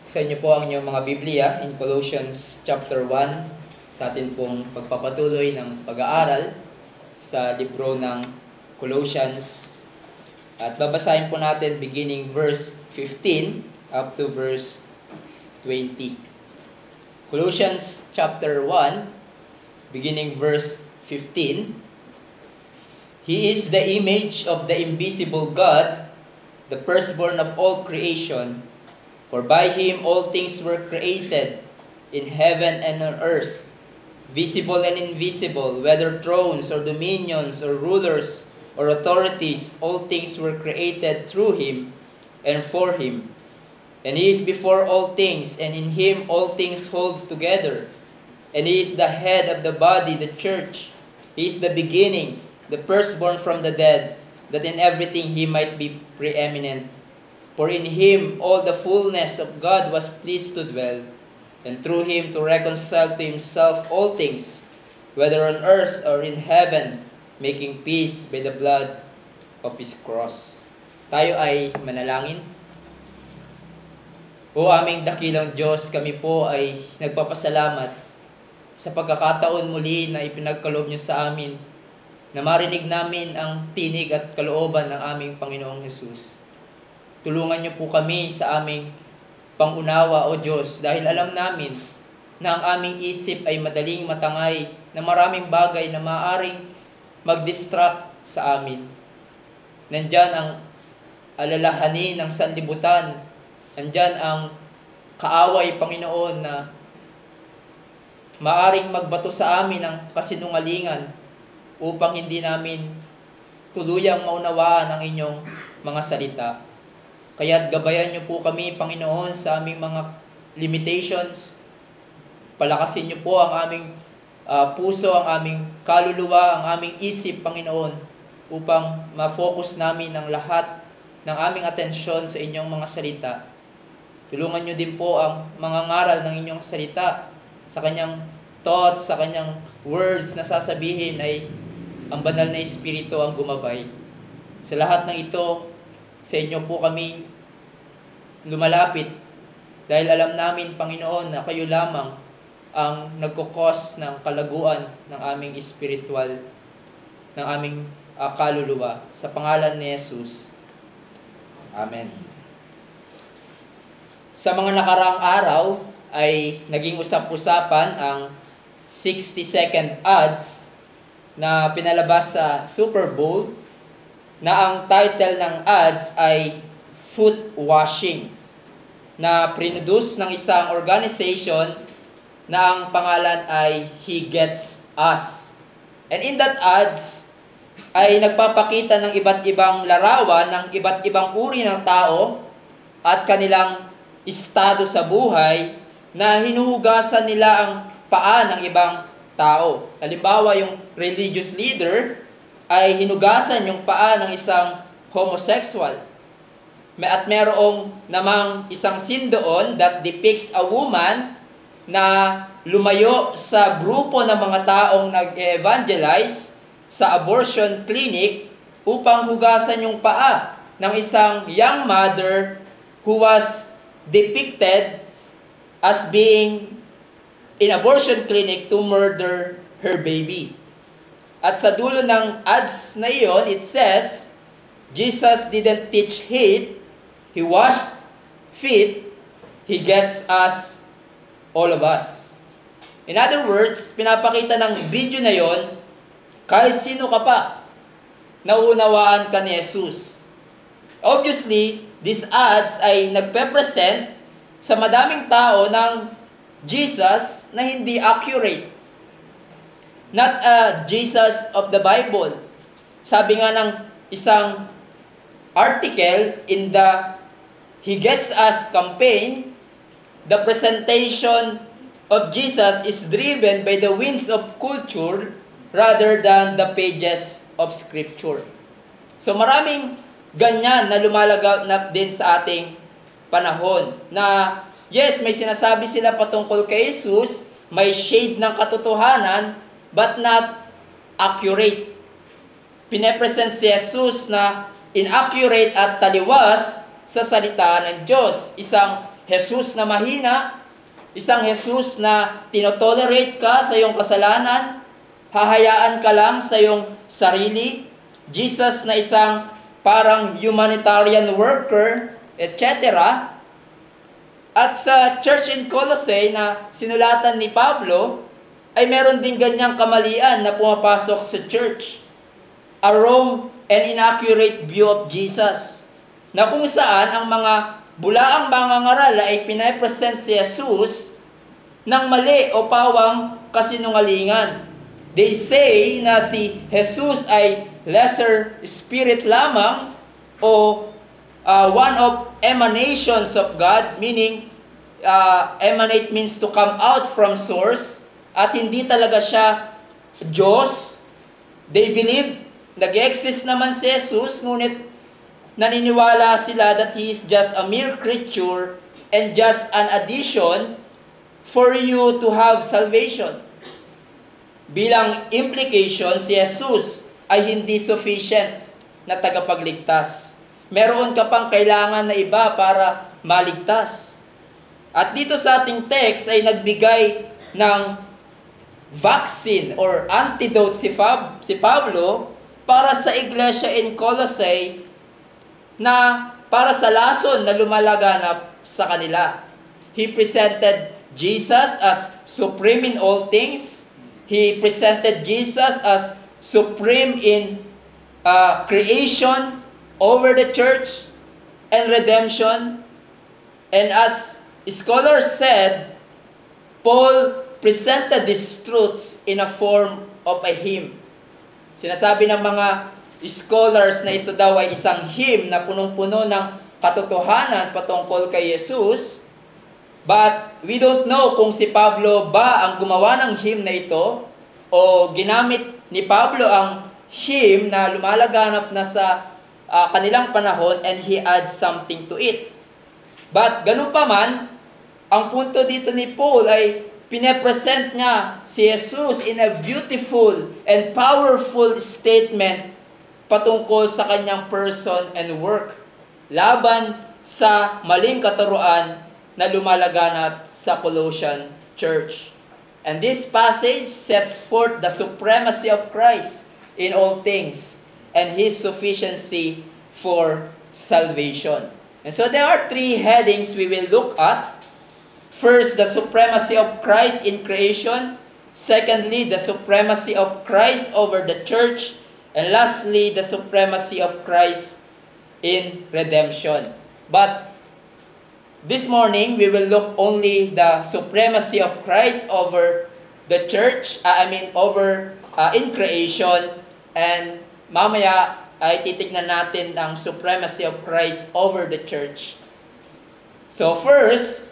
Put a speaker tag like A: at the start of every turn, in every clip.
A: Sa inyo po ang inyong mga Biblia in Colossians chapter 1 sa atin pong pagpapatuloy ng pag-aaral sa libro ng Colossians. At babasahin po natin beginning verse 15 up to verse 20. Colossians chapter 1 beginning verse 15. He is the image of the invisible God, the firstborn of all creation. For by Him all things were created, in heaven and on earth, visible and invisible, whether thrones or dominions or rulers or authorities, all things were created through Him and for Him. And He is before all things, and in Him all things hold together. And He is the head of the body, the church. He is the beginning, the firstborn from the dead, that in everything He might be preeminent. For in Him all the fullness of God was pleased to dwell, and through Him to reconcile to Himself all things, whether on earth or in heaven, making peace by the blood of His cross. Tayo ay manalangin. O aming dakilang Diyos, kami po ay nagpapasalamat sa pagkakataon muli na ipinagkaloob niyo sa amin, na marinig namin ang tinig at kalooban ng aming Panginoong Hesus. Tulungan niyo po kami sa aming pangunawa, O Diyos, dahil alam namin na ang aming isip ay madaling matangay na maraming bagay na maaaring mag-distract sa amin. Nandyan ang alalahanin ng sanlibutan. Nandyan ang kaaway, Panginoon, na maaaring magbato sa amin ng kasinungalingan upang hindi namin tuluyang maunawaan ang inyong mga salita. Kaya't gabayan niyo po kami, Panginoon, sa aming mga limitations. Palakasin niyo po ang aming puso, ang aming kaluluwa, ang aming isip, Panginoon, upang ma-focus namin ang lahat ng aming atensyon sa inyong mga salita. Tulungan niyo din po ang mga ngaral ng inyong salita, sa kanyang thoughts, sa kanyang words na sasabihin ay ang banal na Espiritu ang gumabay. Sa lahat ng ito, sa inyo po kami lumalapit dahil alam namin, Panginoon, na kayo lamang ang nagkukos ng kalaguan ng aming espiritual, ng aming kaluluwa. Sa pangalan ni Jesus. Amen. Sa mga nakaraang araw ay naging usap-usapan ang 60-second ads na pinalabas sa Super Bowl, na ang title ng ads ay Foot Washing, na produce ng isang organization na ang pangalan ay He Gets Us. And in that ads ay nagpapakita ng iba't ibang larawan ng iba't ibang uri ng tao at kanilang estado sa buhay na hinuhugasan nila ang paa ng ibang tao. Halimbawa, yung religious leader ay hinugasan yung paa ng isang homosexual. At merong namang isang scene doon that depicts a woman na lumayo sa grupo ng mga taong nag-evangelize sa abortion clinic upang hugasan yung paa ng isang young mother who was depicted as being in abortion clinic to murder her baby. At sa dulo ng ads na iyon, it says, Jesus didn't teach hate, He washed feet, He gets us, all of us. In other words, pinapakita ng video na yon, kahit sino ka pa, nauunawaan ka ni Jesus. Obviously, these ads ay nagpe-present sa madaming tao ng Jesus na hindi accurate. Not a Jesus of the Bible. Sabi nga ng isang article in the He Gets Us campaign, the presentation of Jesus is driven by the winds of culture rather than the pages of Scripture. So maraming ganyan na lumalaganap din sa ating panahon na yes, may sinasabi sila patungkol kay Jesus, may shade ng katotohanan, but not accurate. Pinepresent si Jesus na inaccurate at taliwas sa salita ng Diyos. Isang Jesus na mahina, isang Jesus na tinotolerate ka sa iyong kasalanan, hahayaan ka lang sa iyong sarili, Jesus na isang parang humanitarian worker, etc. At sa church in Colossae na sinulatan ni Pablo, ay meron din ganyang kamalian na pumapasok sa church. A wrong and inaccurate view of Jesus, na kung saan ang mga bulaang mangangaral ay pinapresent si Jesus ng mali o pawang kasinungalingan. They say na si Jesus ay lesser spirit lamang o one of emanations of God, meaning emanate means to come out from source, at hindi talaga siya Diyos. They believe nag-exist naman si Jesus, ngunit naniniwala sila that He is just a mere creature and just an addition for you to have salvation. Bilang implication, si Jesus ay hindi sufficient na tagapagligtas. Meron ka pang kailangan na iba para maligtas. At dito sa ating text ay nagbigay ng vaccine or antidote si Pablo para sa iglesia in Colossae na para sa lason na lumalaganap sa kanila. He presented Jesus as supreme in all things. He presented Jesus as supreme in creation over the church and redemption. And as scholars said, Paul presented these truths in a form of a hymn. Sinasabi ng mga scholars na ito daw ay isang hymn na punong-puno ng katotohanan patungkol kay Jesus. But we don't know kung si Pablo ba ang gumawa ng hymn na ito o ginamit ni Pablo ang hymn na lumalaganap na sa kanilang panahon and he adds something to it. But ganun pa man, ang punto dito ni Paul ay pinepresent niya si Jesus in a beautiful and powerful statement patungkol sa kanyang person and work, laban sa maling katuruan na lumalaganap sa Colossian church. And this passage sets forth the supremacy of Christ in all things and His sufficiency for salvation. And so there are three headings we will look at. First, the supremacy of Christ in creation. Secondly, the supremacy of Christ over the church. And lastly, the supremacy of Christ in redemption. But this morning, we will look only the supremacy of Christ over the church, in creation. And mamaya ay titignan natin ang supremacy of Christ over the church. So first,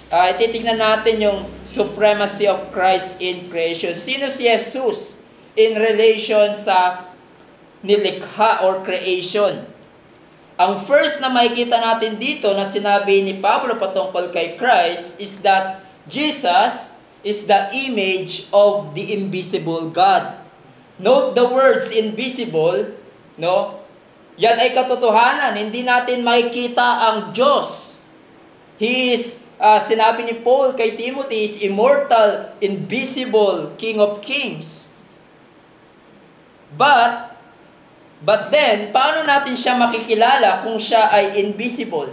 A: titignan natin yung supremacy of Christ in creation. Sino si Jesus in relation sa nilikha or creation? Ang first na makikita natin dito na sinabi ni Pablo patungkol kay Christ is that Jesus is the image of the invisible God. Note the words invisible, no? Yan ay katotohanan. Hindi natin makikita ang Diyos. He is sinabi ni Paul kay Timothy, is immortal, invisible, King of Kings. But then, paano natin siya makikilala kung siya ay invisible?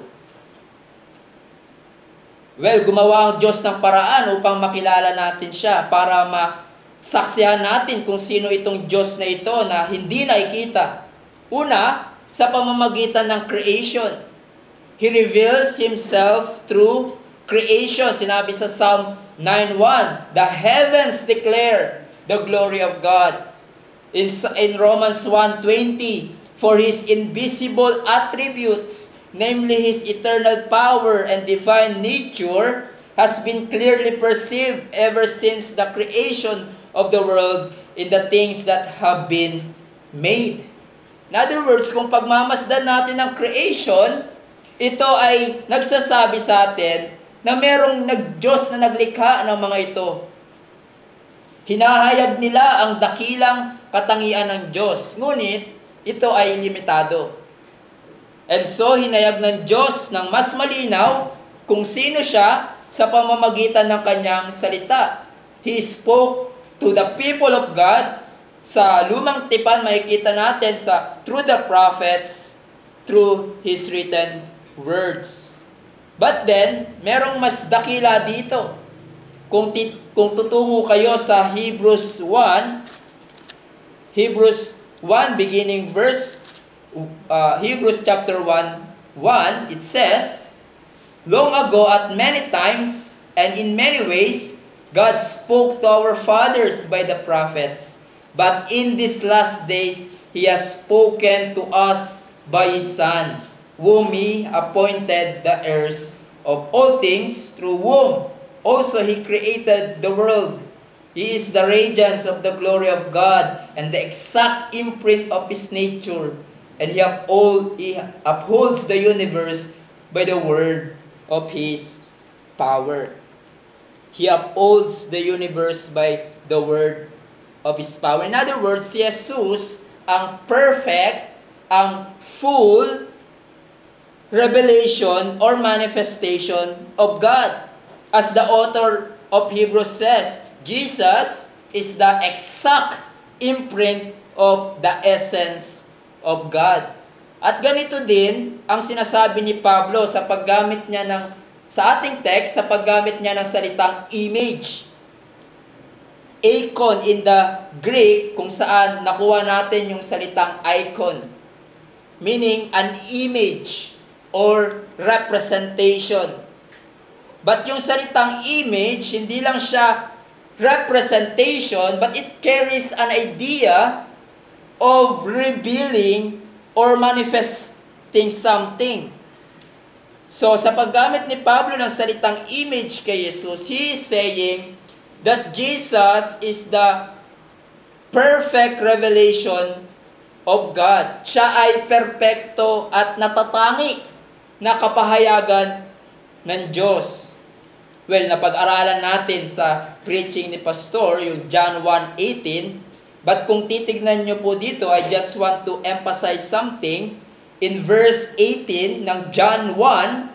A: Well, gumawa ang Diyos ng paraan upang makilala natin siya para masaksihan natin kung sino itong Diyos na ito na hindi nakikita. Una, sa pamamagitan ng creation. He reveals Himself through creation. Sinabi sa Psalm 9:1, the heavens declare the glory of God. In Romans 1:20, for His invisible attributes, namely His eternal power and divine nature, has been clearly perceived ever since the creation of the world in the things that have been made. In other words, kung pagmamasdan natin ng creation, ito ay nagsasabi sa atin na merong Diyos na naglikha ng mga ito. Hinahayag nila ang dakilang katangian ng Diyos, ngunit ito ay limitado. And so, hinayag ng Diyos ng mas malinaw kung sino siya sa pamamagitan ng kanyang salita. He spoke to the people of God. Sa lumang tipan, makikita natin through the prophets, through His written words. But then, merong mas dakila dito. Kung tutungo kayo sa Hebrews 1 beginning verse, Hebrews chapter 1, it says, "Long ago at many times and in many ways, God spoke to our fathers by the prophets. But in these last days, He has spoken to us by His Son, whom He appointed the heirs of all things, through whom also He created the world. He is the radiance of the glory of God and the exact imprint of His nature, and He upholds the universe by the word of His power." He upholds the universe by the word of His power. In other words, si Jesus ang perfect, ang full revelation or manifestation of God. As the author of Hebrews says, Jesus is the exact imprint of the essence of God. At ganito din ang sinasabi ni Pablo sa paggamit niya sa ating text, sa paggamit niya ng salitang image. Icon in the Greek, kung saan nakuha natin yung salitang icon. Meaning, an image or representation. But yung salitang image, hindi lang siya representation, but it carries an idea of revealing or manifesting something. So, sa paggamit ni Pablo ng salitang image kay Jesus, he is saying that Jesus is the perfect revelation of God. Siya ay perpekto at natatangi na kapahayagan ng Diyos. Well, napag-aralan natin sa preaching ni Pastor, yung John 1:18. But kung titignan nyo po dito, I just want to emphasize something. In verse 18 ng John 1,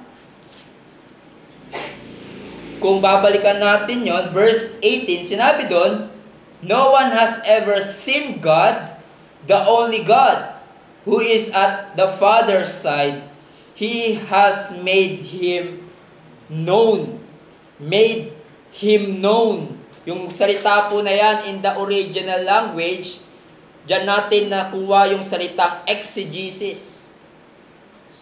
A: kung babalikan natin yon, verse 18, sinabi doon, "No one has ever seen God, the only God, who is at the Father's side. He has made Him known." Made Him known. Yung salita po na yan in the original language, dyan natin nakuha yung salitang exegesis.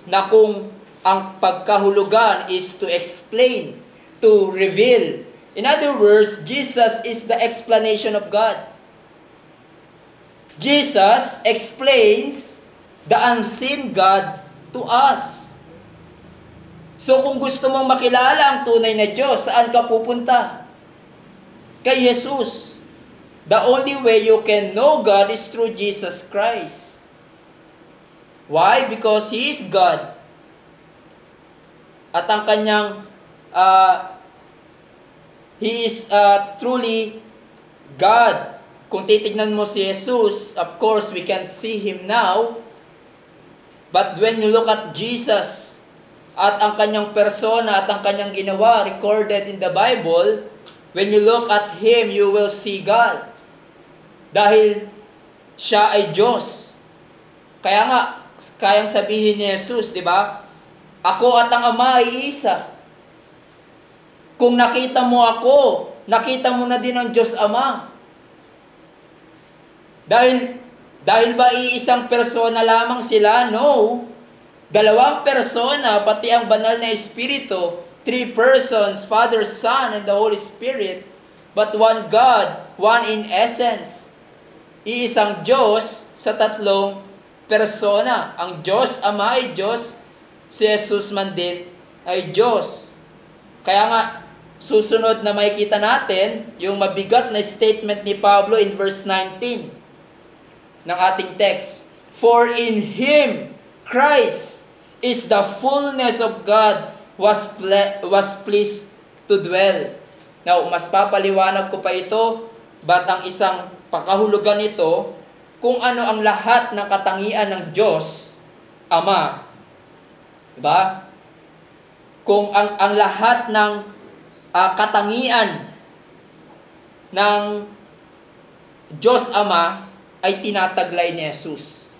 A: Na kung ang pagkahulugan is to explain, to reveal. In other words, Jesus is the explanation of God. Jesus explains the unseen God to us. So kung gusto mong makilala ang tunay na Diyos, saan ka pupunta? Kay Jesus. The only way you can know God is through Jesus Christ. Why? Because He is God. At ang kanyang He is truly God. Kung titignan mo si Jesus, of course, we can't see Him now. But when you look at Jesus, at ang kanyang persona, at ang kanyang ginawa, recorded in the Bible, when you look at Him, you will see God. Dahil siya ay Diyos. Kaya nga, kayang sabihin ni Jesus, di ba? Ako at ang Ama ay isa. Kung nakita mo ako, nakita mo na din ang Diyos Ama. Dahil ba iisang persona lamang sila? No. Dalawang persona, pati ang banal na Espiritu, 3 persons, Father, Son, and the Holy Spirit, but one God, one in essence. Iisang Diyos sa 3 persona. Ang Diyos Ama ay Diyos, si Jesus man din ay Diyos. Kaya nga, susunod na makikita natin, yung mabigat na statement ni Pablo in verse 19 ng ating text. For in Him, Christ, is the fullness of God was pleased to dwell. Now, mas papaliwanag ko pa ito, but ang isang pakahulugan nito, kung ano ang lahat ng katangian ng Diyos, Ama. Diba? kung ang lahat ng katangian ng Diyos Ama ay tinataglay ni Jesus.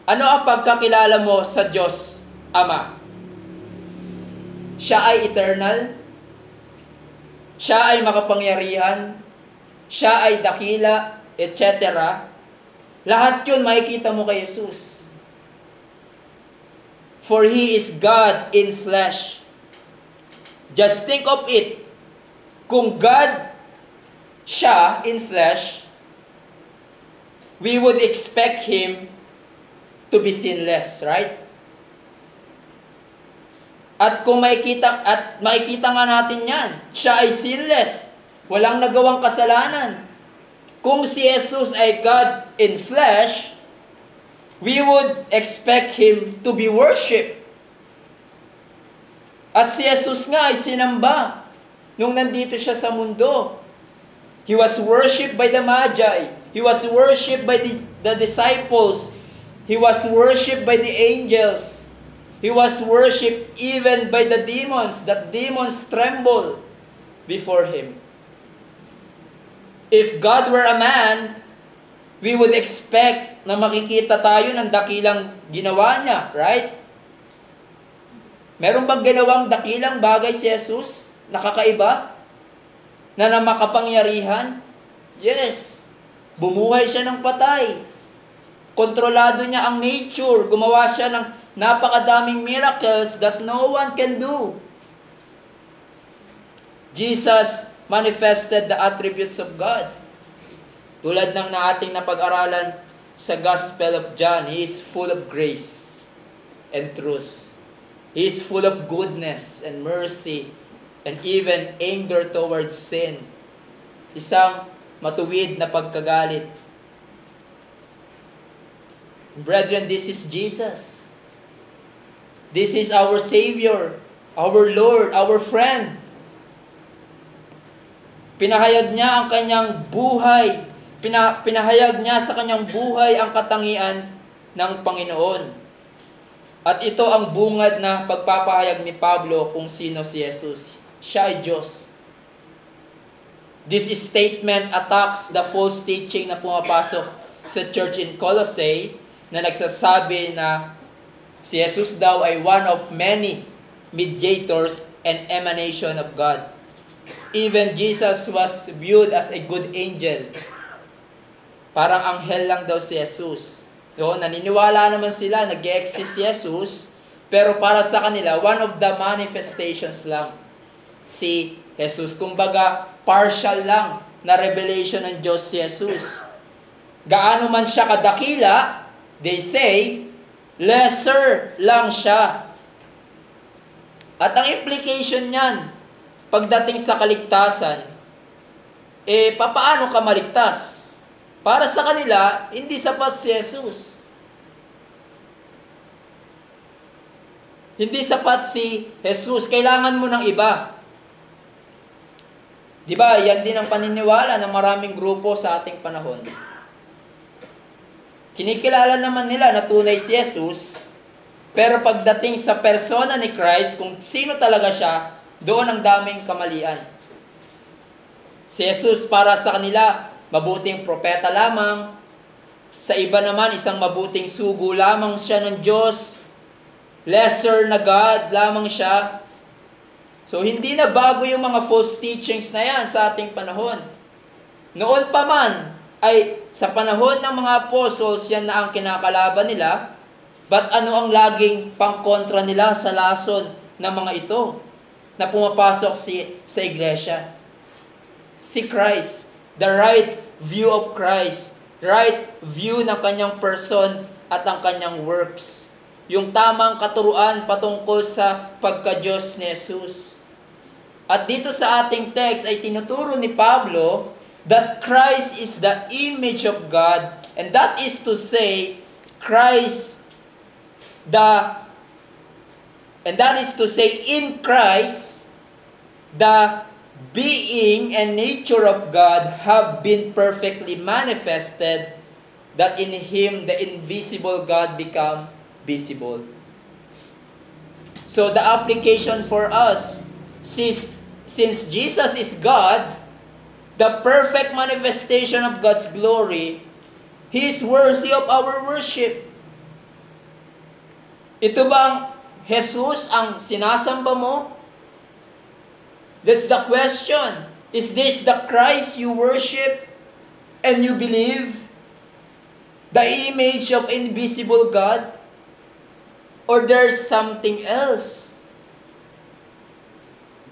A: Ano ang pagkakilala mo sa Diyos Ama? Siya ay eternal. Siya ay makapangyarihan. Siya ay dakila, etc. Lahat yun makikita mo kay Jesus. For He is God in flesh. Just think of it. Kung God siya in flesh, we would expect Him to be sinless, right? At kung makikita nga natin yan, siya ay sinless. Walang nagawang kasalanan. Kung si Jesus ay God in flesh, we would expect Him to be worshipped. At si Jesus nga ay sinamba nung nandito siya sa mundo. He was worshipped by the Magi. He was worshipped by the disciples. He was worshipped by the angels. He was worshipped even by the demons. That demons tremble before Him. If God were a man, we would expect na makikita tayo ng dakilang ginawa niya, right? Meron bang ginawang dakilang bagay si Jesus? Nakakaiba? Na makapangyarihan? Yes. Bumuhay siya ng patay. Kontrolado niya ang nature. Gumawa siya ng napakadaming miracles that no one can do. Jesus manifested the attributes of God. Tulad ng ating napag-aralan sa Gospel of John, He is full of grace and truth. He is full of goodness and mercy and even anger towards sin. Isang matuwid na pagkagalit. Brethren, this is Jesus. This is our Savior, our Lord, our friend. Pinahayag niya ang kanyang buhay. Pinahayag niya sa kanyang buhay ang katangian ng Panginoon. At ito ang bungad na pagpapahayag ni Pablo kung sino si Jesus. Siya ay Diyos. This statement attacks the false teaching na pumapasok sa church in Colossae na nagsasabi na si Jesus daw ay one of many mediators and emanation of God. Even Jesus was viewed as a good angel. Parang anghel lang daw si Jesus. So, naniniwala naman sila, nag-exist si Jesus, pero para sa kanila, one of the manifestations lang si Jesus. Kumbaga, partial lang na revelation ng Diyos si Jesus. Gaano man siya kadakila, they say, lesser lang siya. At ang implication niyan, pagdating sa kaligtasan, papaano ka maligtas? Para sa kanila, hindi sapat si Jesus. Hindi sapat si Jesus. Kailangan mo ng iba. Diba, yan din ang paniniwala ng maraming grupo sa ating panahon. Kinikilala naman nila na tunay si Jesus, pero pagdating sa persona ni Christ, kung sino talaga siya, doon ang daming kamalian. Si Jesus para sa kanila, mabuting propeta lamang. Sa iba naman, isang mabuting sugo lamang siya ng Diyos. Lesser na God lamang siya. So, hindi na bago yung mga false teachings na yan sa ating panahon. Noon pa man, ay sa panahon ng mga apostles, yan na ang kinakalaban nila. But ano ang laging pangkontra nila sa lason ng mga ito na pumapasok sa iglesia? Si Christ. The right view of Christ. Right view ng kanyang person at ang kanyang works. Yung tamang katuruan patungkol sa pagka-Diyos ni Jesus. At dito sa ating text ay tinuturo ni Pablo that Christ is the image of God, and that is to say, in Christ, the being and nature of God have been perfectly manifested, that in Him the invisible God become visible. So the application for us, since Jesus is God, the perfect manifestation of God's glory, He is worthy of our worship. Ito bang Jesus ang sinasamba mo? That's the question. Is this the Christ you worship and you believe? The image of invisible God? Or there's something else?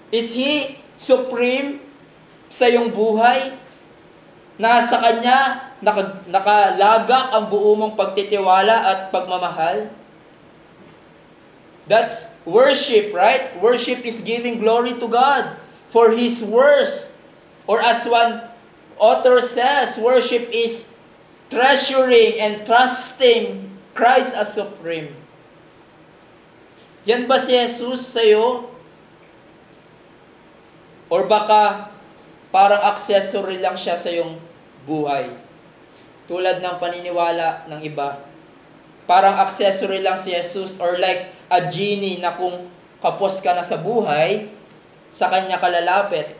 A: Is He supreme sa iyong buhay? Nasa Kanya nakalagak ang buo mong pagtitiwala at pagmamahal? That's worship, right? Worship is giving glory to God for His words. Or as one author says, worship is treasuring and trusting Christ as supreme. Yan ba si Jesus sa'yo? Or baka parang accessory lang siya sa iyong buhay? Tulad ng paniniwala ng iba. Parang accessory lang si Jesus, or like a genie na kung kapos ka na sa buhay, sa Kanya ka lalapit.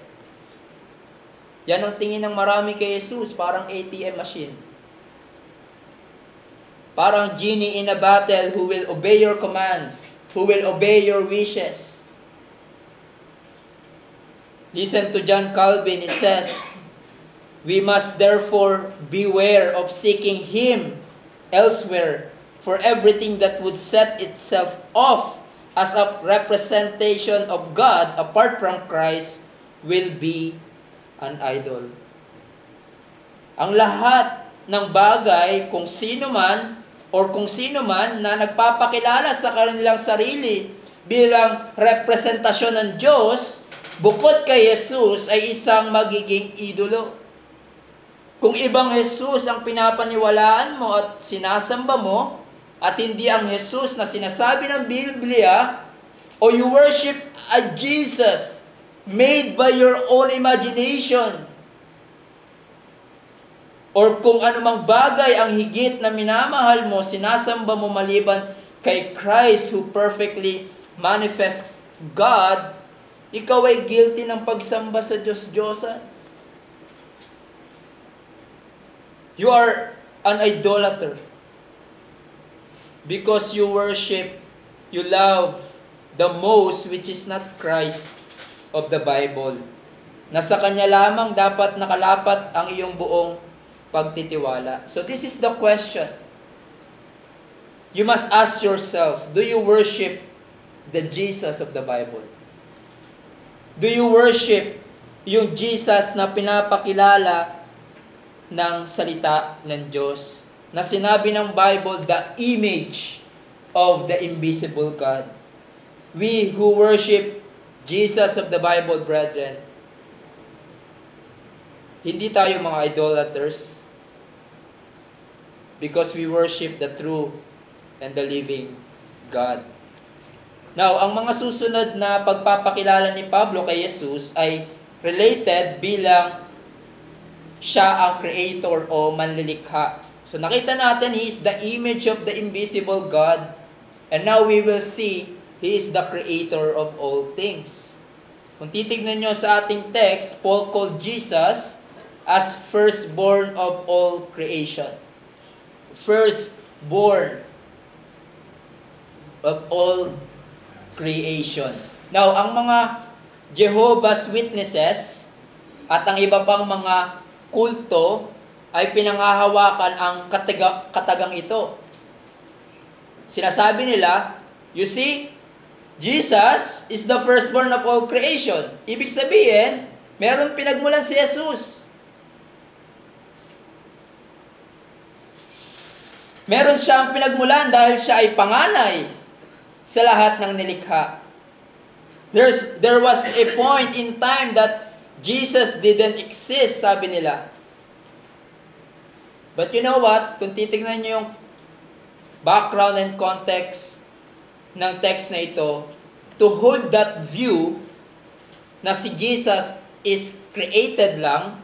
A: Yan ang tingin ng marami kay Jesus, parang ATM machine. Parang genie in a bottle who will obey your commands, who will obey your wishes. Listen to John Calvin, it says, "We must therefore beware of seeking Him elsewhere, for everything that would set itself off as a representation of God apart from Christ will be an idol." Ang lahat ng bagay, kung sino man na nagpapakilala sa kanilang sarili bilang representasyon ng Diyos, bukod kay Jesus ay isang magiging idolo. Kung ibang Jesus ang pinapaniwalaan mo at sinasamba mo, at hindi ang Jesus na sinasabi ng Biblia, o you worship a Jesus made by your own imagination, or kung anumang bagay ang higit na minamahal mo, sinasamba mo maliban kay Christ who perfectly manifests God, ikaw ay guilty ng pagsamba sa Diyos-Diyosan. You are an idolater. Because you worship, you love the most which is not Christ of the Bible. Nasa Kanya lamang dapat nakalapat ang iyong buong pagtitiwala. So this is the question. You must ask yourself, do you worship the Jesus of the Bible? Do you worship yung Jesus na pinapakilala ng salita ng Diyos? Na sinabi ng Bible, the image of the invisible God. We who worship Jesus of the Bible, brethren, hindi tayo mga idolaters because we worship the true and the living God. Now, ang mga susunod na pagpapakilala ni Pablo kay Jesus ay related bilang siya ang creator o manlilikha. So nakita natin, He is the image of the invisible God. And now we will see, He is the creator of all things. Kung titignan nyo sa ating text, Paul called Jesus as firstborn of all creation. Firstborn of all creation. Now, ang mga Jehovah's Witnesses at ang iba pang mga kulto ay pinangahawakan ang katagang ito. Sinasabi nila, you see, Jesus is the firstborn of all creation. Ibig sabihin, meron pinagmulan si Jesus. Meron siyang pinagmulan dahil siya ay panganay sa lahat ng nilikha. There was a point in time that Jesus didn't exist, sabi nila. But you know what? Kung titignan niyo yung background and context ng text na ito, to hold that view na si Jesus is created lang,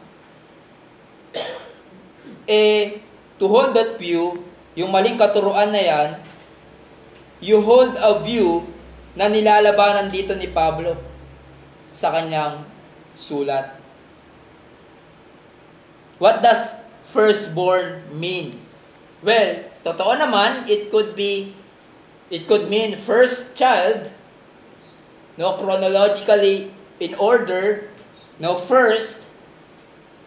A: to hold that view, yung maling katuruan na yan, you hold a view na nilalabanan dito ni Pablo sa kanyang sulat. What does firstborn mean? Well, totoo naman, it could mean first child, no, chronologically in order, no, first,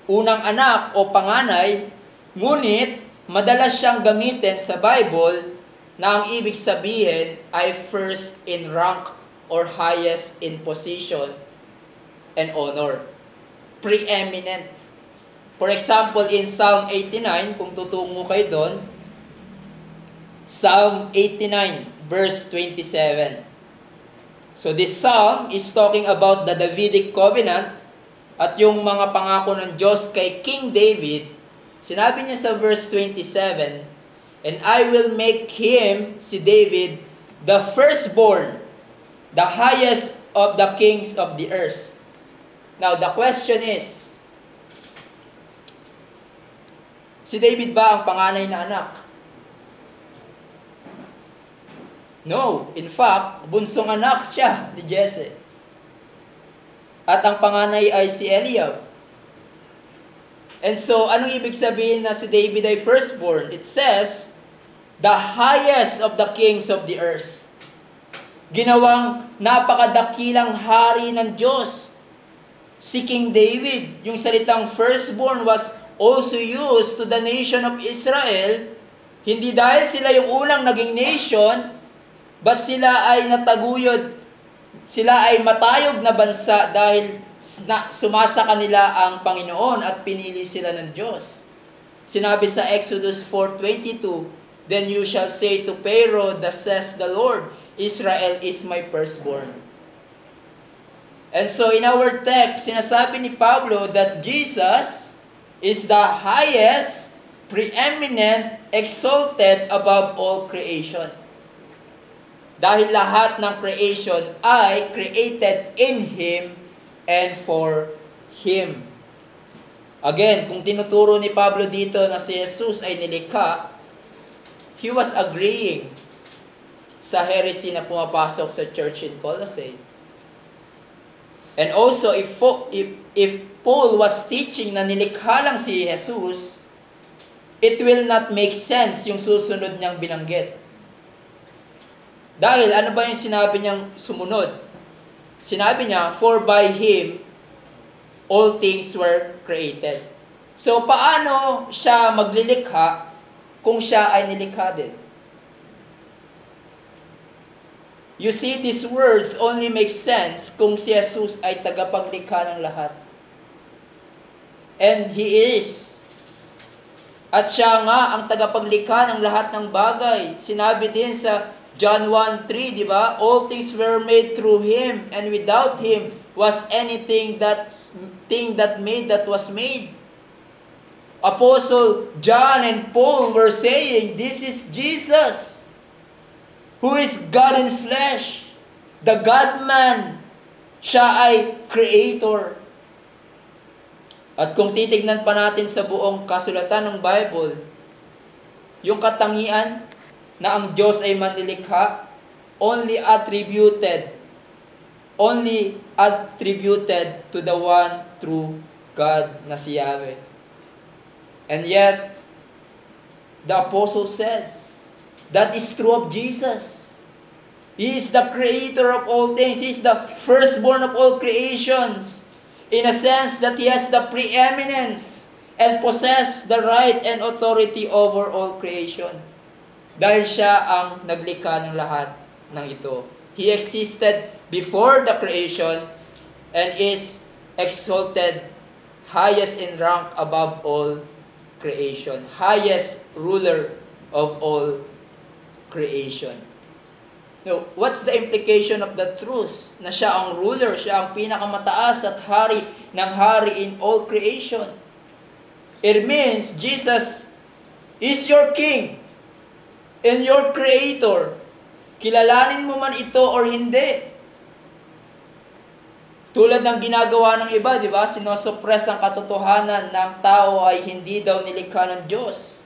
A: unang anak o panganay, ngunit madalas siyang gamitin sa Bible na ang ibig sabihin ay first in rank or highest in position and honor. Preeminent. For example, in Psalm 89, kung tutungo kayo doon, Psalm 89, verse 27. So this psalm is talking about the Davidic covenant at yung mga pangako ng Diyos kay King David. Sinabi niya sa verse 27, "And I will make him," si David, "the firstborn, the highest of the kings of the earth." Now, the question is, si David ba ang panganay na anak? No. In fact, bunsong anak siya ni Jesse. At ang panganay ay si Eliab. And so, anong ibig sabihin na si David ay firstborn? It says, the highest of the kings of the earth. Ginawang napakadakilang hari ng Diyos. Si King David, yung salitang firstborn was also used to the nation of Israel, hindi dahil sila yung unang naging nation, but sila ay nataguyod, sila ay matayog na bansa dahil sumasa kanila ang Panginoon at pinili sila ng Diyos. Sinabi sa Exodus 4:22, "Then you shall say to Pharaoh, thus says the Lord, Israel is my firstborn." And so in our text, sinasabi ni Pablo that Jesus is the highest, preeminent, exalted above all creation. Dahil lahat ng creation ay created in Him and for Him. Again, kung tinuturo ni Pablo dito na si Jesus ay nilikha, he was agreeing sa heresy na pumapasok sa church in Colossae. And also, if Paul was teaching na nilikha lang si Jesus, it will not make sense yung susunod niyang binanggit. Dahil ano ba yung sinabi niyang sumunod? Sinabi niya, "For by Him, all things were created." So, paano siya maglilikha kung siya ay nilikha din? You see, these words only make sense kung si Jesus ay tagapaglikha ng lahat. And He is. At siya nga ang tagapaglikha ng lahat ng bagay. Sinabi din sa John 1:3, di ba? "All things were made through Him, and without Him was anything that was made." Apostle John and Paul were saying, this is Jesus, who is God in flesh, the God-man. Siya ay creator. At kung titignan pa natin sa buong kasulatan ng Bible, yung katangian na ang Diyos ay manlilikha, only attributed to the one true God na si Yahweh. And yet, the apostle said, that is true of Jesus. He is the creator of all things. He is the firstborn of all creations. In a sense that He has the preeminence and possess the right and authority over all creation. Dahil siya ang naglikha ng lahat ng ito. He existed before the creation and is exalted, highest in rank above all creation. Highest ruler of all creation. Now, what's the implication of the truth? Na siya ang ruler, siya ang pinakamataas at hari ng hari in all creation. It means Jesus is your King and your Creator. Kilalanin mo man ito or hindi. Tulad ng ginagawa ng iba, di ba? Sinosuppress ang katotohanan ng tao ay hindi daw nilikha ng Diyos.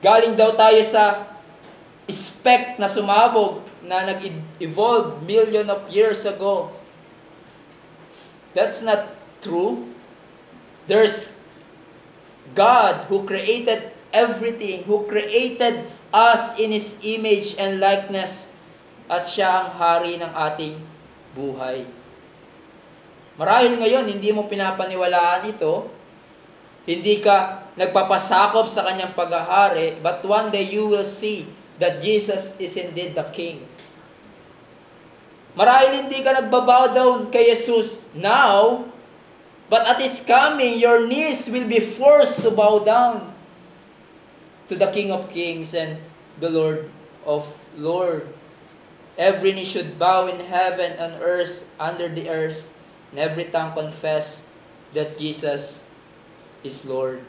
A: Galing daw tayo sa speck na sumabog na nag-evolve million of years ago. That's not true. There's God who created everything, who created us in His image and likeness, at siya ang hari ng ating buhay. Marahil ngayon, hindi mo pinapaniwalaan ito, hindi ka nagpapasakop sa kanyang paghahari, but one day you will see that Jesus is indeed the King. Marahil hindi ka nagbabow down kay Jesus now, but at His coming, your knees will be forced to bow down to the King of Kings and the Lord of Lords. Every knee should bow in heaven and earth, under the earth, and every tongue confess that Jesus is Lord.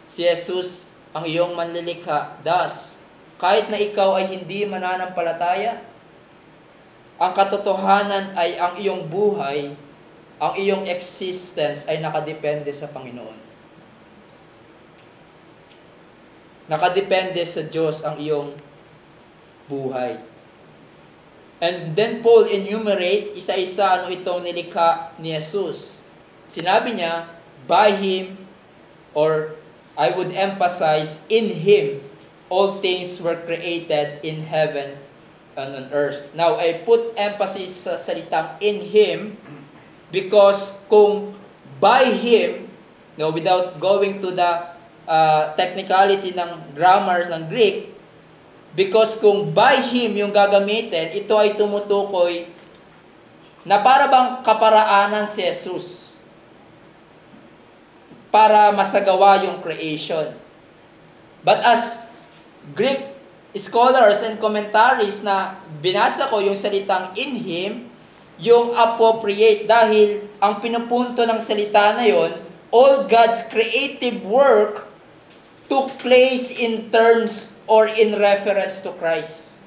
A: Si Jesus ang iyong manlilikha. Thus, kahit na ikaw ay hindi mananampalataya, ang katotohanan ay ang iyong buhay, ang iyong existence ay nakadepende sa Panginoon. Nakadepende sa Diyos ang iyong buhay. And then Paul enumerate isa-isa ano itong nilikha ni Jesus. Sinabi niya, by Him, or I would emphasize, in Him, all things were created in heaven and on earth. Now, I put emphasis sa salitang in Him because kung by Him, no, without going to the technicality ng grammar ng Greek, because kung by Him yung gagamitin, ito ay tumutukoy na para bang kaparaanan si Jesus para masagawa yung creation. But as Greek scholars and commentaries na binasa ko yung salitang in Him, yung appropriate, dahil ang pinupunto ng salita na yon, all God's creative work took place in terms or in reference to Christ.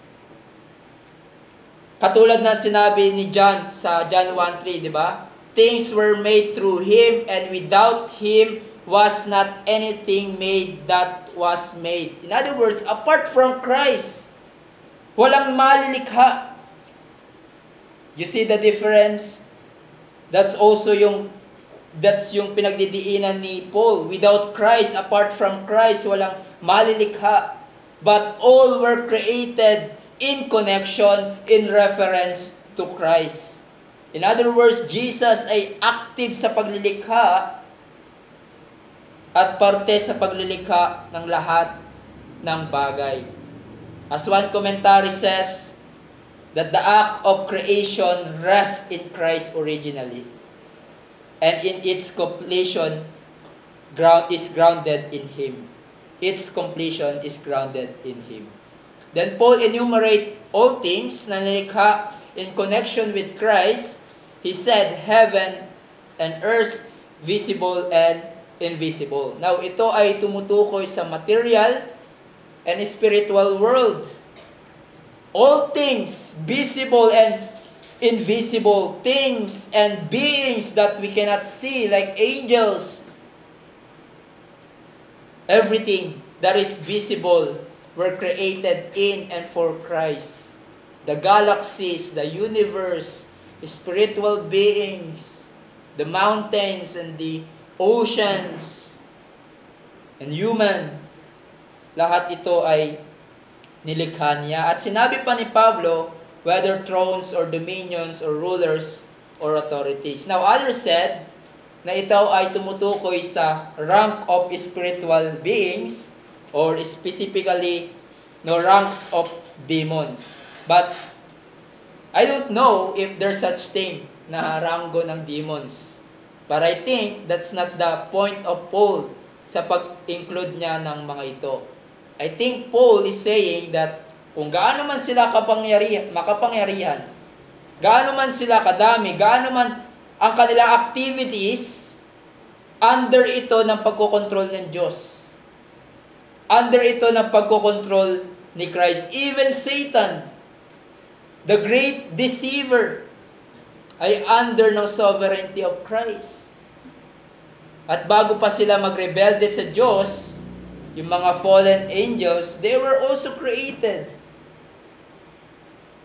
A: Katulad na sinabi ni John sa John 1:3, di ba? Things were made through Him, and without Him was not anything made that was made. In other words, apart from Christ, walang malilikha. You see the difference? That's yung pinagdidiinan ni Paul. Without Christ, apart from Christ, walang malilikha. But all were created in connection, in reference to Christ. In other words, Jesus ay active sa paglilikha at parte sa paglilikha ng lahat ng bagay. As one commentary says, that the act of creation rests in Christ originally, and in its completion is grounded in Him. Its completion is grounded in Him. Then Paul enumerate all things na nilikha in connection with Christ. He said, heaven and earth, visible and invisible. Now, ito ay tumutukoy sa material and spiritual world. All things, visible and invisible, things and beings that we cannot see, like angels, everything that is visible were created in and for Christ. The galaxies, the universe, spiritual beings, the mountains and the oceans, and human, lahat ito ay nilikha niya. At sinabi pa ni Pablo, whether thrones or dominions or rulers or authorities. Now, others said na ito ay tumutukoy sa rank of spiritual beings or specifically no ranks of demons. But I don't know if there's such thing na ranggo ng demons. But I think that's not the point of Paul sa pag-include niya ng mga ito. I think Paul is saying that kung gaano man sila makapangyarihan, gaano man sila kadami, gaano man ang kanilang activities, under ito ng pagkokontrol ng Diyos. Under ito ng pagkokontrol ni Christ. Even Satan, the great deceiver, ay under ng sovereignty of Christ. At bago pa sila magrebelde sa Diyos, yung mga fallen angels, they were also created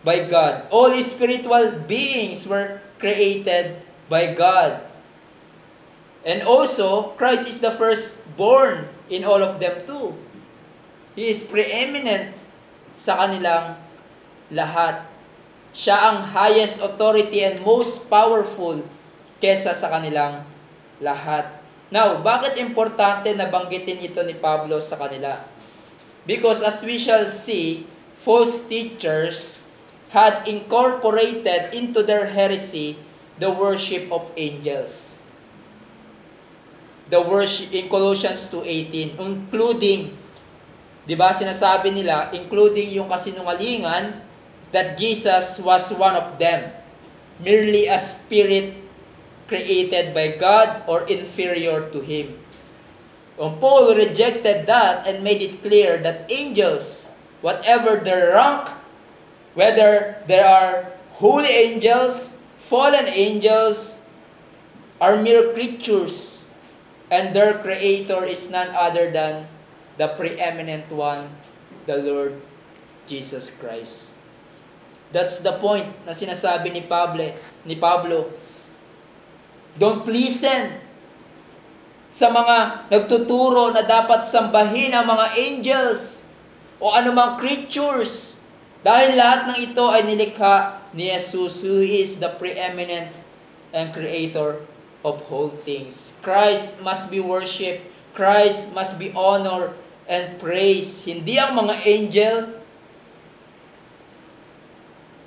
A: by God. All spiritual beings were created by God. And also, Christ is the firstborn in all of them too. He is preeminent sa kanilang lahat. Siya ang highest authority and most powerful kesa sa kanilang lahat. Now, bakit importante na banggitin ito ni Pablo sa kanila? Because as we shall see, false teachers had incorporated into their heresy the worship of angels. The worship in Colossians 2:18, including, di ba sinasabi nila, including yung kasinungalingan that Jesus was one of them, merely a spirit created by God or inferior to Him. Paul rejected that and made it clear that angels, whatever their rank, whether they are holy angels, fallen angels, are mere creatures, and their creator is none other than the preeminent one, the Lord Jesus Christ. That's the point na sinasabi ni Pablo. Don't listen sa mga nagtuturo na dapat sambahin ang mga angels o anumang creatures. Dahil lahat ng ito ay nilikha ni Jesus, who is the preeminent and creator of all things. Christ must be worshipped. Christ must be honored and praised. Hindi ang mga angel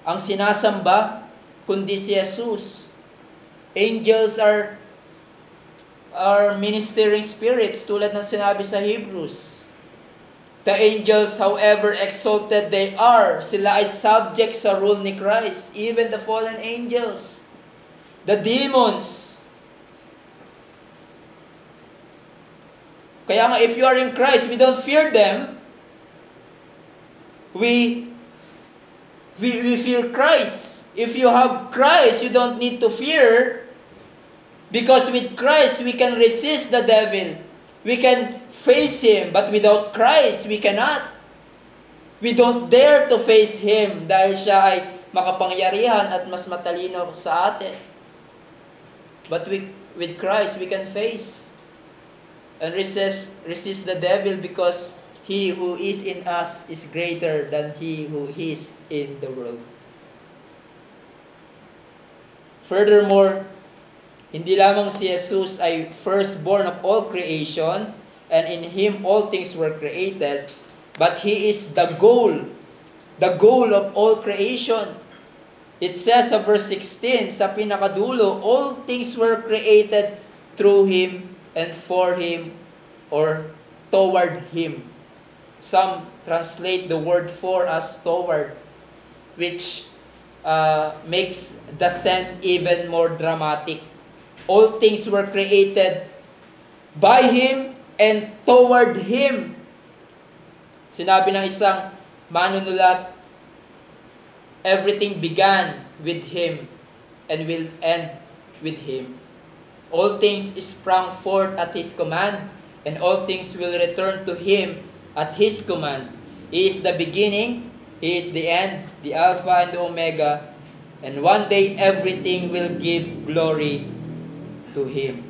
A: ang sinasamba, kundi si Jesus. Angels are ministering spirits, tulad ng sinabi sa Hebrews. The angels, however exalted they are, sila ay subject sa rule ni Christ. Even the fallen angels, the demons. Kaya nga, if you are in Christ, we don't fear them. We fear Christ. If you have Christ, you don't need to fear, because with Christ, we can resist the devil. We can face him, but without Christ, we cannot. We don't dare to face him dahil siya ay makapangyarihan at mas matalino sa atin. But with Christ, we can face and resist the devil, because he who is in us is greater than he who is in the world. Furthermore, hindi lamang si Jesus ay firstborn of all creation, and in Him all things were created, but He is the goal of all creation. It says sa verse 16, sa pinakadulo, all things were created through Him and for Him, or toward Him. Some translate the word for as toward, which makes the sense even more dramatic. All things were created by Him and toward Him. Sinabi ng isang manunulat, everything began with Him and will end with Him. All things sprang forth at His command, and all things will return to Him at His command. He is the beginning, He is the end, the Alpha and the Omega, and one day everything will give glory to Him.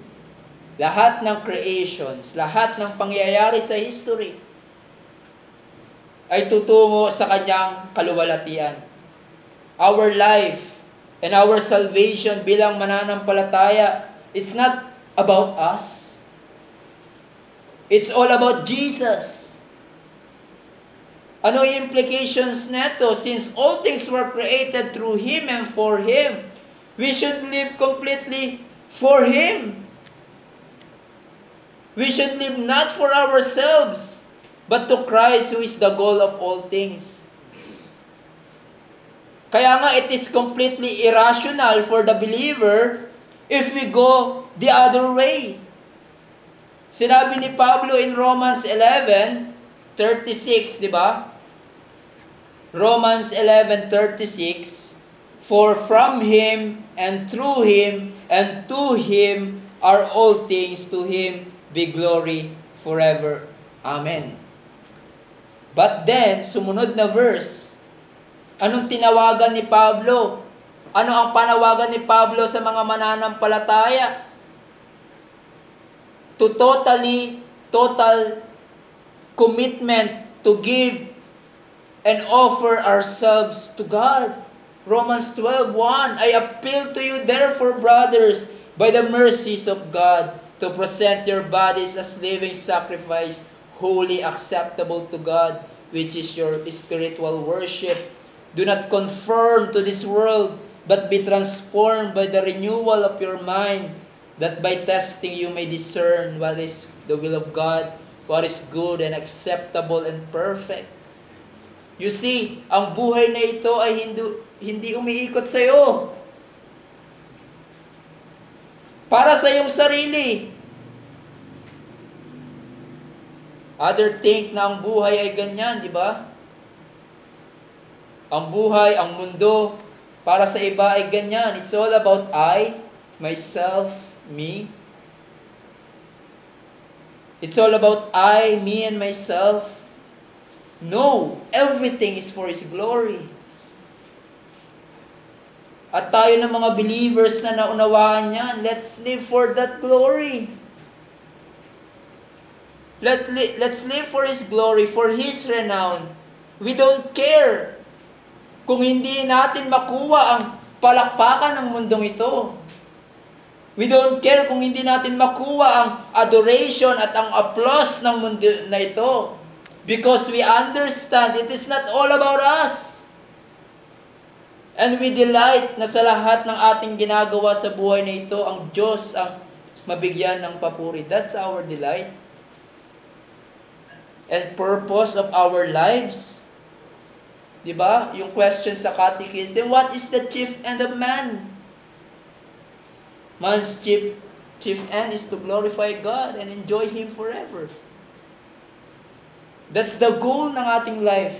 A: Lahat ng creations, lahat ng pangyayari sa history ay tutungo sa Kanyang kaluwalhatian. Our life and our salvation bilang mananampalataya, it's not about us. It's all about Jesus. Ano yung implications neto? Since all things were created through Him and for Him, we should live completely for Him. We should live not for ourselves, but to Christ, who is the goal of all things. Kaya nga, it is completely irrational for the believer if we go the other way. Sinabi ni Pablo in Romans 11:36, di ba? Romans 11:36, for from Him and through Him and to Him are all things, to Him be glory forever. Amen. But then, sumunod na verse, Anong tinawagan ni Pablo? Ano ang panawagan ni Pablo sa mga mananampalataya? To total commitment to give and offer ourselves to God. Romans 12:1, I appeal to you therefore, brothers, by the mercies of God, to present your bodies as living sacrifice, holy, acceptable to God, which is your spiritual worship. Do not conform to this world, but be transformed by the renewal of your mind, that by testing you may discern what is the will of God, what is good and acceptable and perfect. You see, ang buhay na ito ay hindi umiikot sa iyo. Para sa iyong sarili. Other think na ang buhay ay ganyan, di ba? Ang buhay, ang mundo, para sa iba ay ganyan. It's all about I, myself, me. It's all about I, me, and myself. No, everything is for His glory. At tayo ng mga believers na naunawaan yan, let's live for that glory. Let's live for His glory, for His renown. We don't care kung hindi natin makuha ang palakpakan ng mundong ito. We don't care kung hindi natin makuha ang adoration at ang applause ng mundo na ito. Because we understand it is not all about us. And we delight na sa lahat ng ating ginagawa sa buhay na ito, ang Diyos ang mabigyan ng papuri. That's our delight. And purpose of our lives. Diba? Yung question sa catechism, what is the chief end of man? Man's chief end is to glorify God and enjoy Him forever. That's the goal ng ating life.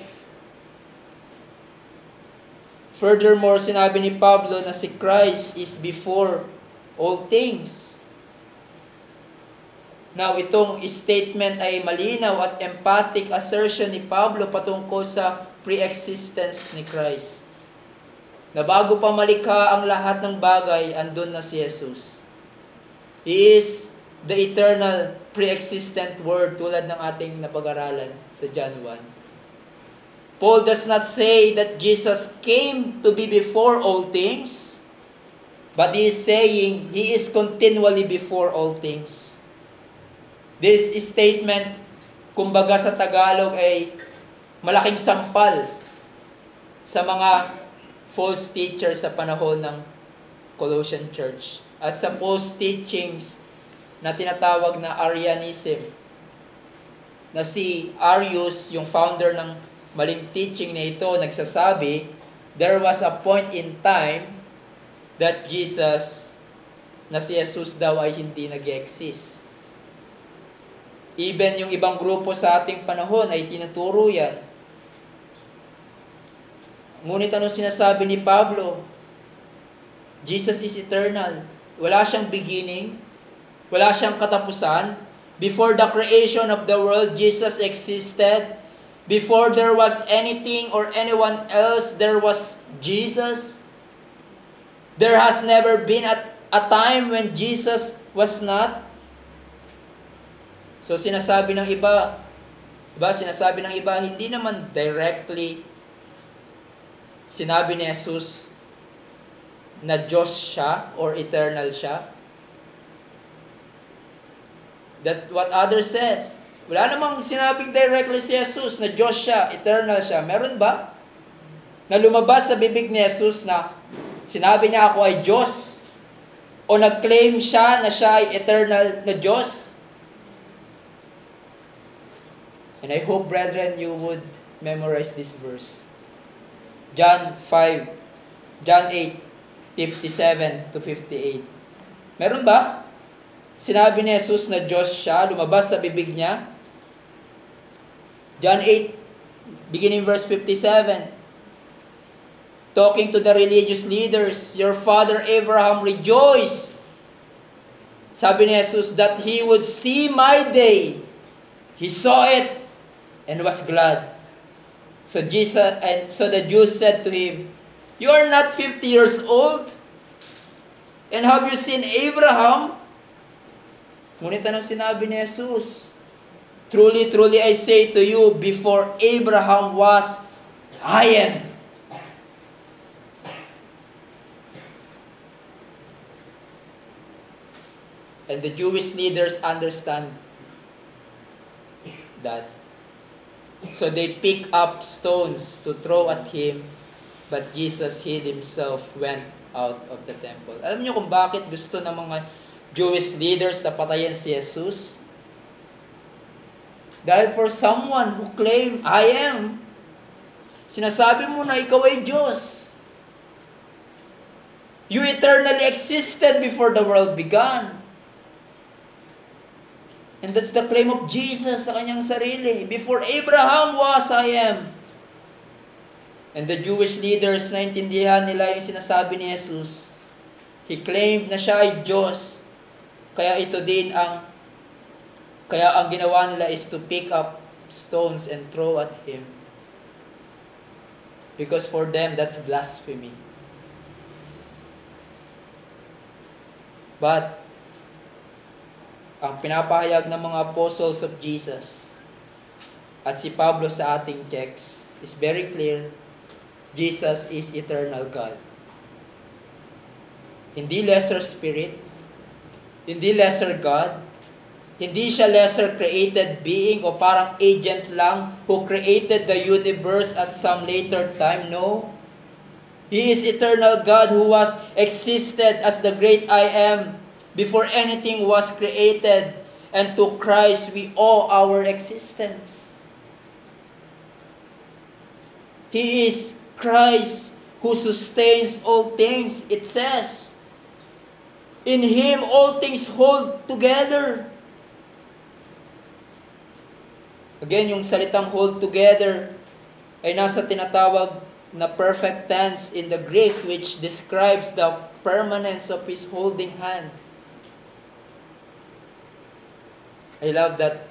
A: Furthermore, sinabi ni Pablo na si Christ is before all things. Now, itong statement ay malinaw at emphatic assertion ni Pablo patungkol sa pre-existence ni Christ. Na bago pa malikha ang lahat ng bagay, andun na si Jesus. He is the eternal pre-existent Word tulad ng ating napag-aralan sa John 1. Paul does not say that Jesus came to be before all things, but he is saying He is continually before all things. This statement, kumbaga sa Tagalog, ay malaking sampal sa mga false teachers sa panahon ng Colossian Church at sa false teachings na tinatawag na Arianism, na si Arius, yung founder ng maling teaching na ito, nagsasabi, there was a point in time that Jesus, na si Jesus daw ay hindi nag-exist. Even yung ibang grupo sa ating panahon ay tinuturo yan. Ngunit anong sinasabi ni Pablo? Jesus is eternal. Wala siyang beginning. Wala siyang katapusan. Before the creation of the world, Jesus existed. Before there was anything or anyone else, there was Jesus. There has never been a time when Jesus was not. So sinasabi ng iba, hindi naman directly sinabi ni Jesus na Diyos siya or eternal siya. That what others says. Wala namang sinabing directly si Jesus na Diyos siya, eternal siya. Meron ba? Na lumabas sa bibig ni Jesus na sinabi niya ako ay Diyos? O nag-claim siya na siya ay eternal na Diyos? And I hope, brethren, you would memorize this verse. John 8, 57 to 58. Meron ba? Sinabi ni Jesus na Diyos siya, lumabas sa bibig niya. John 8, beginning verse 57. Talking to the religious leaders, your father Abraham rejoiced. Sabi ni Jesus that he would see my day. He saw it and was glad. So the Jews said to him, "You are not 50 years old, and have you seen Abraham?" Ngunit anong sinabi ni Jesus? "Truly, truly, I say to you, before Abraham was, I am." And the Jewish leaders understand that. So they pick up stones to throw at him, but Jesus hid himself, went out of the temple. Alam niyo kung bakit gusto ng mga Jewish leaders na patayin si Jesus? Dahil for someone who claimed, I am, sinasabi mo na ikaw ay Diyos. You eternally existed before the world began. And that's the claim of Jesus sa kanyang sarili. Before Abraham was, I am. And the Jewish leaders, naintindihan nila yung sinasabi ni Jesus. He claimed na siya ay Diyos. Kaya ang ginawa nila is to pick up stones and throw at him. Because for them, that's blasphemy. But ang pinapahayag ng mga apostles of Jesus at si Pablo sa ating text is very clear. Jesus is eternal God. Hindi lesser spirit, hindi lesser God, hindi siya lesser created being o parang agent lang who created the universe at some later time. No. He is eternal God who was existed as the great I am before anything was created, and to Christ we owe our existence. He is Christ who sustains all things, it says. In Him all things hold together. Again, yung salitang hold together ay nasa tinatawag na perfect tense in the Greek, which describes the permanence of His holding hand. I love that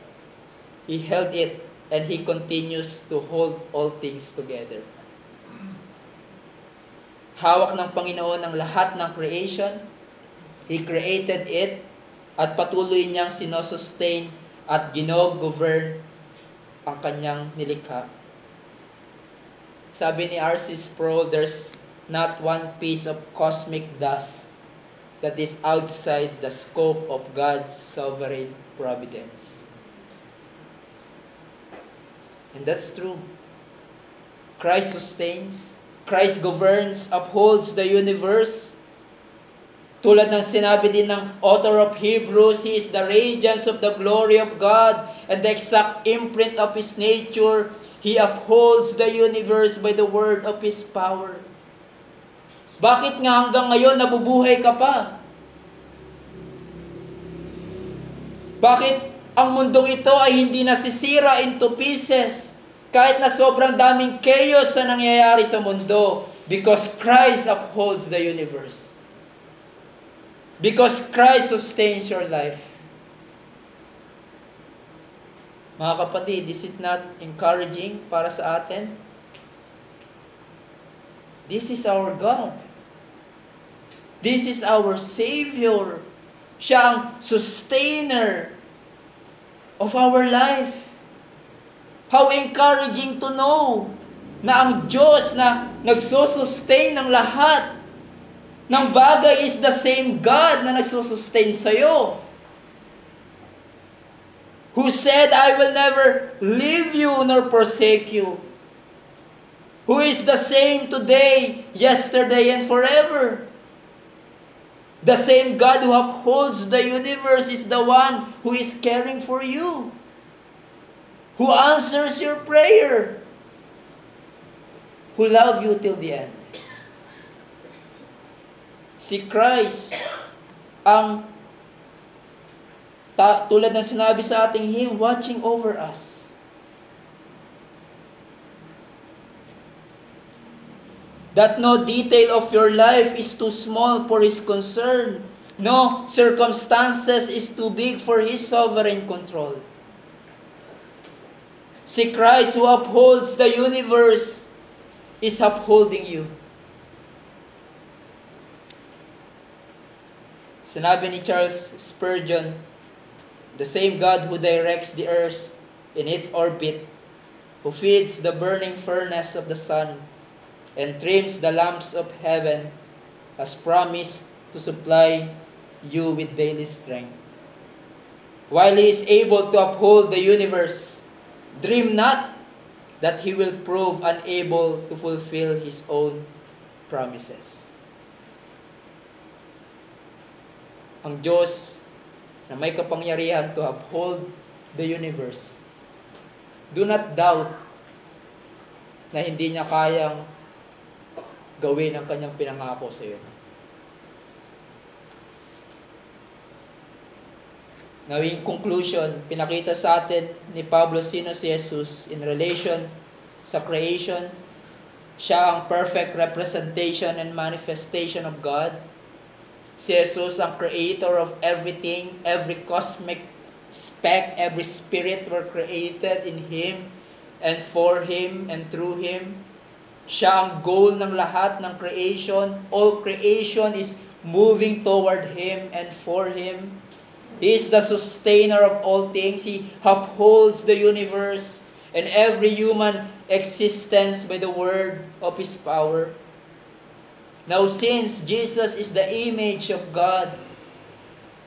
A: He held it and He continues to hold all things together. Hawak ng Panginoon ang lahat ng creation. He created it at patuloy niyang sinosustain at gino-govern ang kanyang nilikha. Sabi ni R.C. Sproul, there's not one piece of cosmic dust that is outside the scope of God's sovereign providence. And that's true. Christ sustains, Christ governs, upholds the universe. Tulad ng sinabi din ng author of Hebrews, He is the radiance of the glory of God and the exact imprint of His nature. He upholds the universe by the word of His power. Bakit nga hanggang ngayon nabubuhay ka pa? Bakit ang mundong ito ay hindi nasisira into pieces kahit na sobrang daming chaos na nangyayari sa mundo? Because Christ upholds the universe. Because Christ sustains your life. Mga kapatid, is it not encouraging para sa atin? This is our God. This is our Savior. Siya ang sustainer of our life. How encouraging to know na ang Diyos na nagsusustain ng lahat ng bagay is the same God na nagsusustain sa'yo. Who said, I will never leave you nor forsake you. Who is the same today, yesterday, and forever. The same God who upholds the universe is the one who is caring for you. Who answers your prayer. Who loves you till the end. Si Christ ang tulad ng sinabi sa ating hymn, watching over us. That no detail of your life is too small for His concern. No circumstances is too big for His sovereign control. Si Christ who upholds the universe is upholding you. Sinabi ni Charles Spurgeon, the same God who directs the earth in its orbit, who feeds the burning furnace of the sun, and trims the lamps of heaven, has promised to supply you with daily strength. While He is able to uphold the universe, dream not that He will prove unable to fulfill His own promises. Ang Diyos na may kapangyarihan to uphold the universe. Do not doubt na hindi niya kayang gawin ang kanyang pinangako sa iyo. Now in conclusion, pinakita sa atin ni Pablo sino si Jesus in relation sa creation. Siya ang perfect representation and manifestation of God. Si Jesus ang creator of everything, every cosmic speck, every spirit were created in Him and for Him and through Him. Siya ang goal ng lahat ng creation. All creation is moving toward Him and for Him. He is the sustainer of all things. He upholds the universe and every human existence by the word of His power. Now, since Jesus is the image of God,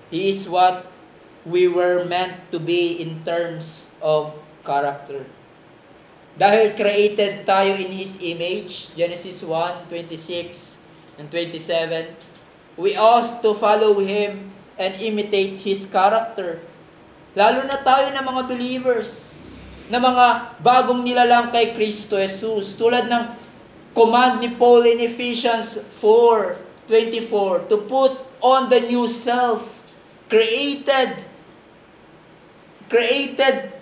A: He is what we were meant to be in terms of character. Dahil created tayo in His image, Genesis 1:26 and 27, we ought to follow Him and imitate His character. Lalo na tayo na mga believers, na mga bagong nilalang kay Kristo Jesus, tulad ng command ni Paul in Ephesians 4:24, to put on the new self, created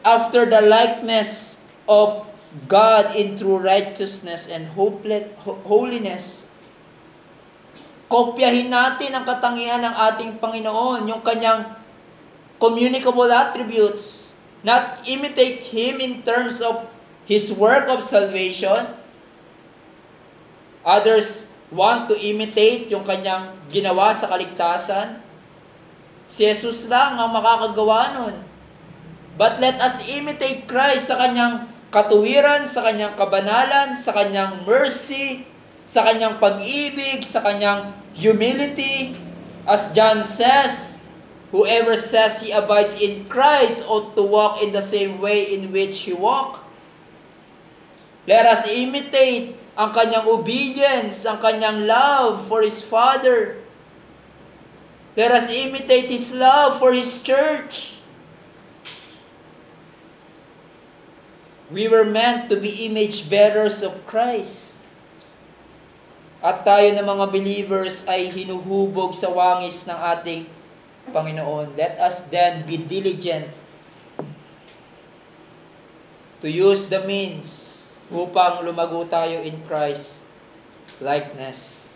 A: after the likeness of God in true righteousness and holiness. Kopyahin natin ang katangian ng ating Panginoon, yung kanyang communicable attributes, not imitate Him in terms of His work of salvation. Others want to imitate yung kanyang ginawa sa kaligtasan. Si Jesus lang ang makakagawa nun. But let us imitate Christ sa kanyang katuwiran, sa kanyang kabanalan, sa kanyang mercy, sa kanyang pag-ibig, sa kanyang humility. As John says, whoever says he abides in Christ ought to walk in the same way in which He walked. Let us imitate ang kanyang obedience, ang kanyang love for His Father. Let us imitate His love for His church. We were meant to be image bearers of Christ. At tayo na mga believers ay hinuhubog sa wangis ng ating Panginoon. Let us then be diligent to use the means upang lumago tayo in Christ likeness.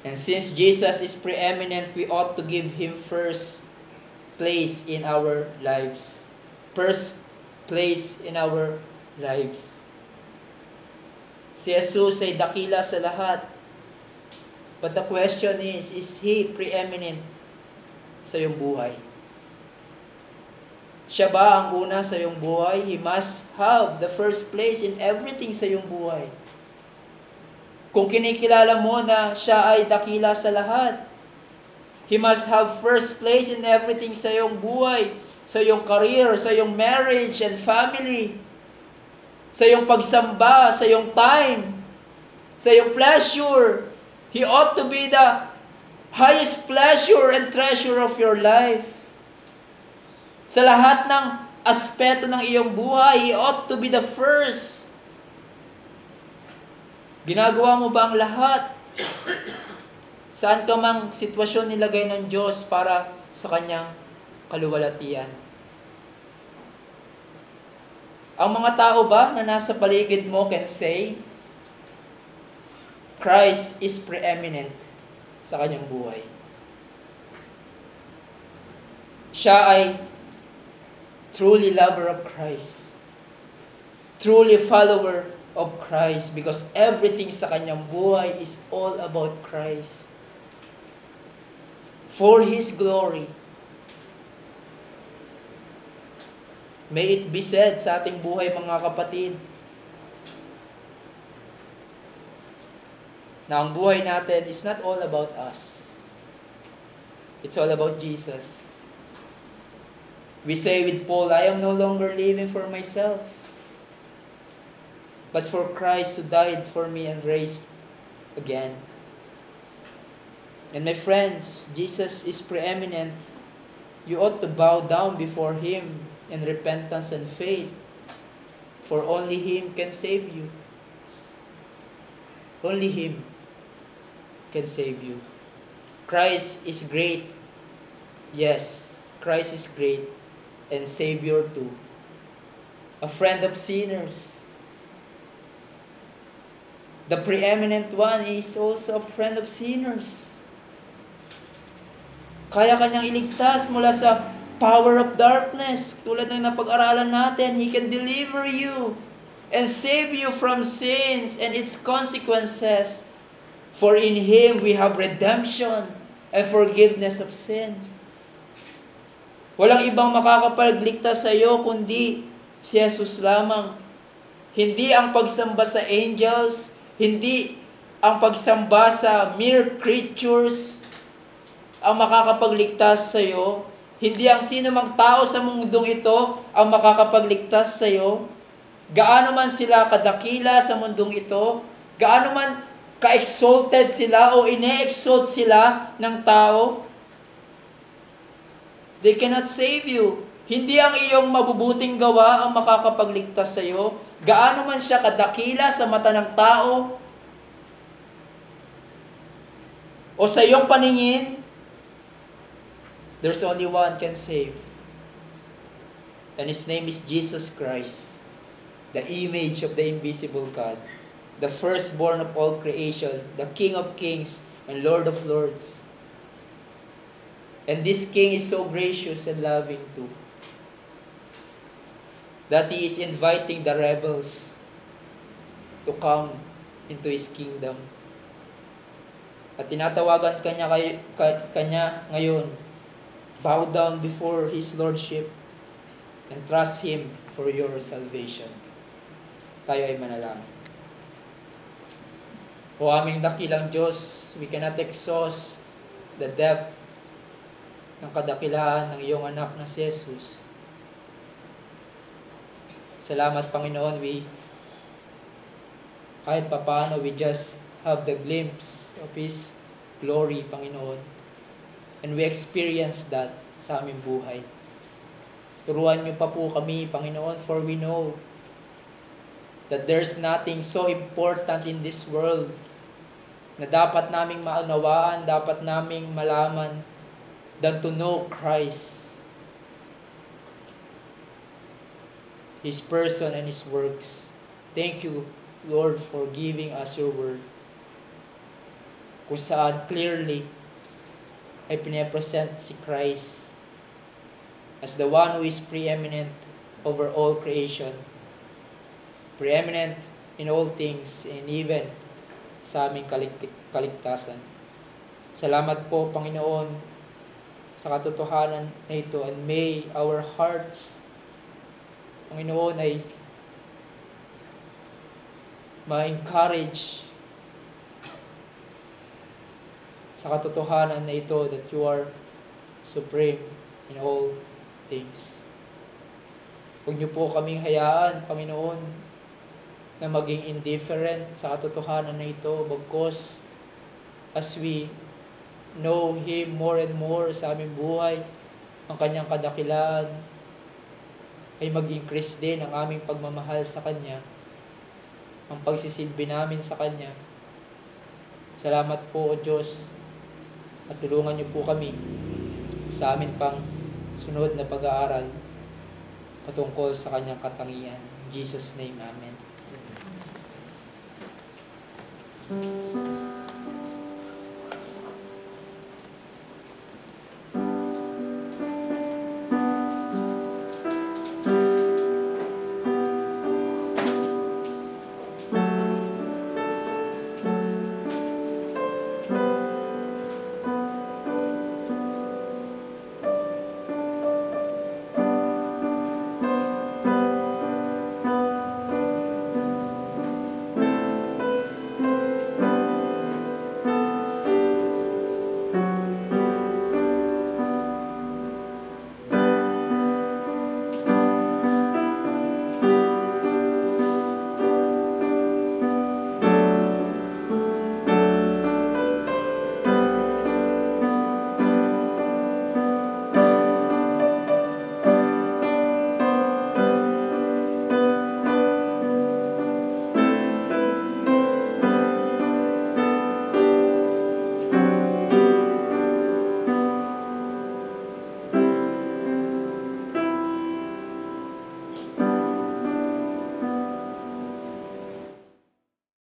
A: And since Jesus is preeminent, we ought to give Him first place in our lives. First place in our lives. Si Jesus ay dakila sa lahat. But the question is He preeminent sa iyong buhay? Siya ba ang una sa iyong buhay? He must have the first place in everything sa iyong buhay. Kung kinikilala mo na Siya ay dakila sa lahat, He must have first place in everything sa iyong buhay, sa iyong career, sa iyong marriage and family, sa iyong pagsamba, sa iyong time, sa iyong pleasure. He ought to be the highest pleasure and treasure of your life. Sa lahat ng aspeto ng iyong buhay, He ought to be the first. Ginagawa mo ba ang lahat? Saan ka mang sitwasyon nilagay ng Diyos para sa Kanyang kaluwalhatian? Ang mga tao ba na nasa paligid mo can say, Christ is preeminent sa kanyang buhay. Siya ay truly lover of Christ, truly follower of Christ, because everything sa kanyang buhay is all about Christ. For His glory. May it be said sa ating buhay, mga kapatid, na ang buhay natin is not all about us. It's all about Jesus. We say with Paul, I am no longer living for myself, but for Christ who died for me and raised again. And my friends, Jesus is preeminent. You ought to bow down before Him in repentance and faith, for only Him can save you. Only Him can save you. Christ is great. Yes, Christ is great and Savior too. A friend of sinners. The preeminent one is also a friend of sinners. Kaya kanyang iligtas mula sa power of darkness. Tulad ng napag-aralan natin, He can deliver you and save you from sins and its consequences. For in Him we have redemption and forgiveness of sin. Walang ibang makakapagligtas sa iyo kundi si Jesus lamang. Hindi ang pagsamba sa angels, hindi ang pagsamba sa mere creatures ang makakapagligtas sa iyo. Hindi ang sino mang tao sa mundong ito ang makakapagligtas sa iyo. Gaano man sila kadakila sa mundong ito, gaano man ka-exalted sila o ine-exalt sila ng tao, they cannot save you. Hindi ang iyong mabubuting gawa ang makakapagligtas sa iyo. Gaano man siya kadakila sa mata ng tao o sa iyong paningin, there's only one can save. And His name is Jesus Christ, the image of the invisible God, the firstborn of all creation, the King of kings and Lord of lords. And this King is so gracious and loving too, that He is inviting the rebels to come into His kingdom. At tinatawagan kanya ngayon, bow down before His Lordship and trust Him for your salvation. Tayo ay manalangin. O aming dakilang Diyos, we cannot exhaust the depth ng kadakilaan ng iyong anak na si Jesus. Salamat, Panginoon, kahit papaano, we just have the glimpse of His glory, Panginoon. And we experience that sa aming buhay. Turuan niyo pa po kami, Panginoon, for we know that there's nothing so important in this world na dapat naming maunawaan, dapat naming malaman than to know Christ, His person and His works. Thank you, Lord, for giving us your word, kung saan clearly ay pinapresent si Christ as the one who is preeminent over all creation, preeminent in all things, and even sa aming kaligtasan. Salamat po, Panginoon, sa katotohanan na ito, and may our hearts, Panginoon, ay ma-encourage sa katotohanan na ito that you are supreme in all things. Huwag niyo po kaming hayaan, Panginoon, na maging indifferent sa katotohanan na ito, bagkus as we know Him more and more sa aming buhay, ang Kanyang kadakilaan, ay mag-increase din ang aming pagmamahal sa Kanya, ang pagsisilbi namin sa Kanya. Salamat po, O Diyos, at tulungan niyo po kami sa amin pang sunod na pag-aaral patungkol sa Kanyang katangian. In Jesus' name, Amen.